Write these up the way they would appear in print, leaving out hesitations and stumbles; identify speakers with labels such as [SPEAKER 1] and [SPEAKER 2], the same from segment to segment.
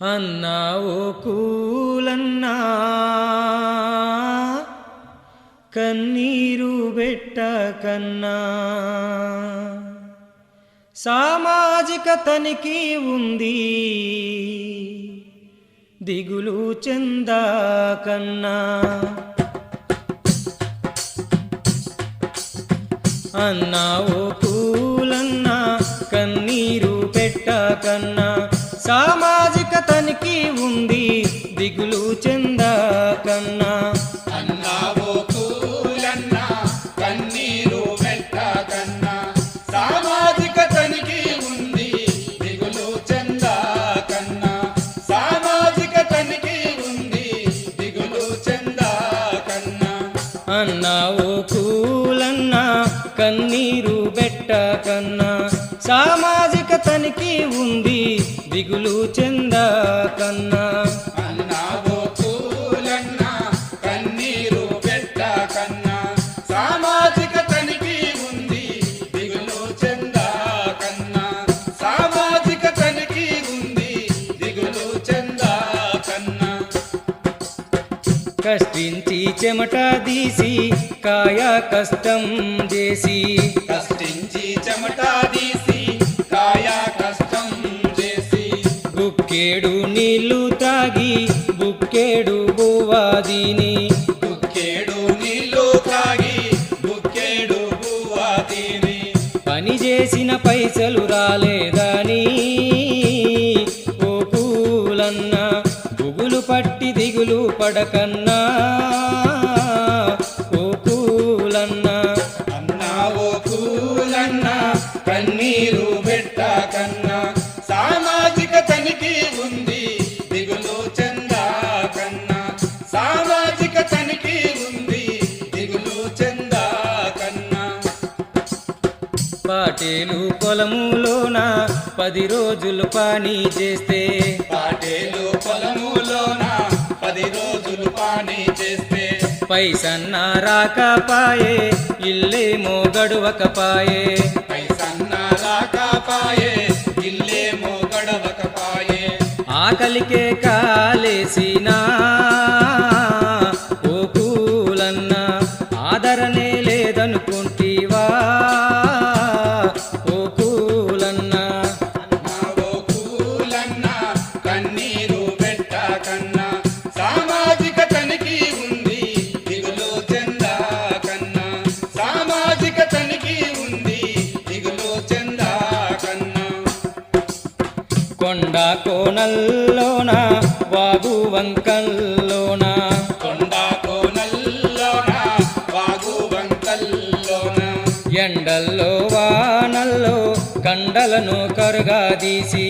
[SPEAKER 1] అన్నా ఓ కూలన్నా కన్నీరు పెట్టకన్నా, సామాజిక తనిఖీ ఉంది దిగులు చెందకన్నా. అన్నా ఓ కూలన్నా కన్నీరు పెట్టకన్నా, సామాజిక తనిఖీ ఉంది దిగులు చెందకన్నా.
[SPEAKER 2] అన్నా ఓ కూలన్నా కన్నీరు పెట్టకన్నా, సామాజిక తనిఖీ ఉంది దిగులు చెందకన్నా. సామాజిక తనిఖీ ఉంది దిగులు చెందకన్నా.
[SPEAKER 1] అన్నా ఓ కూలన్నా కన్నీరు పెట్టకన్నా, సామాజిక తనిఖీ ఉంది దిగులు చెందకన్నా.
[SPEAKER 2] అన్నా ఓ కూలన్నా కన్నీరు పెట్టకన్నా, సామాజిక తనిఖీ ఉంది దిగులు చెందకన్నా. సామాజిక తనిఖీ ఉంది దిగులు చెందకన్నా.
[SPEAKER 1] కష్టించి చెమట తీసి కాయ కష్టం చేసి,
[SPEAKER 2] కష్టించి చెమట తీసి కాయ కష్టం చేసి,
[SPEAKER 1] బుక్కేడు నీళ్లు తాగి బుక్కేడు బువ్వాదిని,
[SPEAKER 2] బుక్కేడు నీళ్లు తాగి బుక్కేడు బువ్వాదిని,
[SPEAKER 1] పని చేసిన పైసలు రాలేదని ఓ కూలన్నా బుగులు పట్టి దిగులు పడకన్నా. ఓ కూలన్నా
[SPEAKER 2] అన్నా ఓ కూలన్నా కన్నీరు పెట్టకన్నా, సామాజిక తనిఖీ ఉంది దిగులు చెందకన్నా. సామాజిక తనిఖీ ఉంది దిగులు చెందకన్నా.
[SPEAKER 1] పాటేలు పొలములోన 10 రోజులు పని చేస్తే,
[SPEAKER 2] పాటేలు పొలములోన 10 రోజులు పని చేస్తే,
[SPEAKER 1] పైసన్నా రాకపాయే ఇల్లేమో గడువకపాయే.
[SPEAKER 2] పైసన్నా రాకపాయే ఇల్లేమో గడవకపాయే.
[SPEAKER 1] ఆకలికే కాలేసినా ఓ కూలన్నా ఆదరణే లేదనుకుంటివా. ఓ కూలన్నా
[SPEAKER 2] అన్నా ఓ కూలన్నా కన్నీరు పెట్టకన్నా, సామాజిక తనిఖీ ఉంది దిగులు చెందకన్నా. సామాజిక తనిఖీ ఉంది దిగులు చెందకన్నా.
[SPEAKER 1] కొండ కోనల్లోన వాగు వంకల్లోన,
[SPEAKER 2] కొండ కోనల్లోన వాగు వంకల్లోన,
[SPEAKER 1] ఎండల్లో వానల్లో కండలను కరుగాదీసి,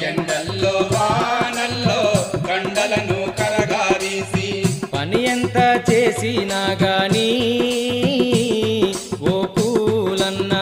[SPEAKER 2] ఎండల్లో వానల్లో కండలను కరగారీసి,
[SPEAKER 1] పని ఎంత చేసినా గాని